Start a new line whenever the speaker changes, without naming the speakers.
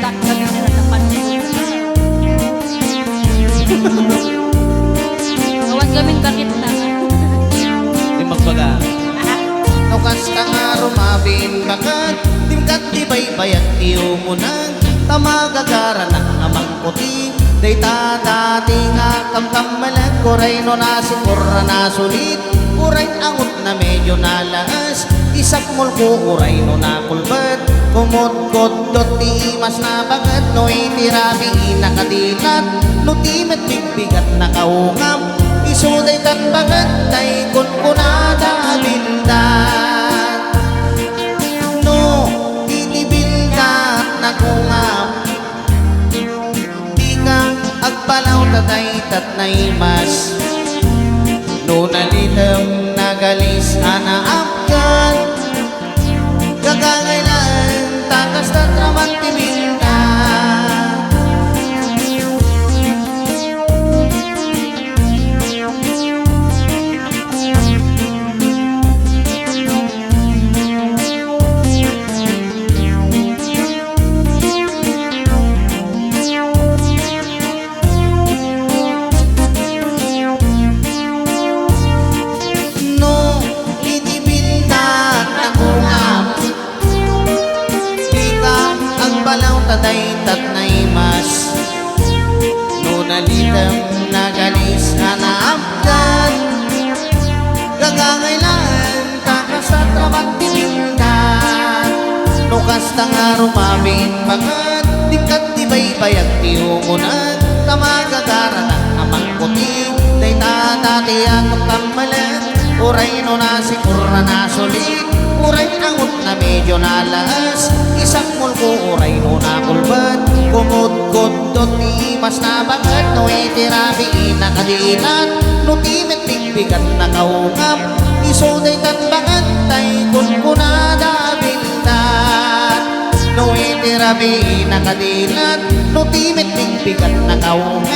tak kami na natapan. Awan kami bakit na.
Di magbaga.
Nukas ka nga rumabin bakat Timkat di baybayat iyo mo nang Tamagagara ng amang puti Day dati nga kamkamalag Kuray no nasikura na sulit Kuray angot na medyo nalaas Isak mulko uray no nakulbat Kumot-kot dot di imas na bagat No itirabi nakadilat No timet bigbigat na kaungam Isuday tan bagat Tay kun kunada bindat No itibildat na kungam Di ka agpalaw tatay tatnay mas No nalitam nagalis anaapkan Gagangailan takas na tramang tibildat Tatay tatnay mas No nalitam nagalis anaapdan Gagangailan takas sa trabat timindan No kasta nga rumabin bagat Tingkat di baybayag tiumunag Tamagagara ng amang puti Day tatati akong kamalag Uray no nasikura na sulit Uray angot na medyo nalas Isak mulko uray no nakulbat Kumot-kot dot ni mas na bagat No itirabi nakadilat No timit bigbigat na kaungap Isuday tan bagat Tay kun kunada bintat No itirabi nakadilat No timit bigbigat na kaungap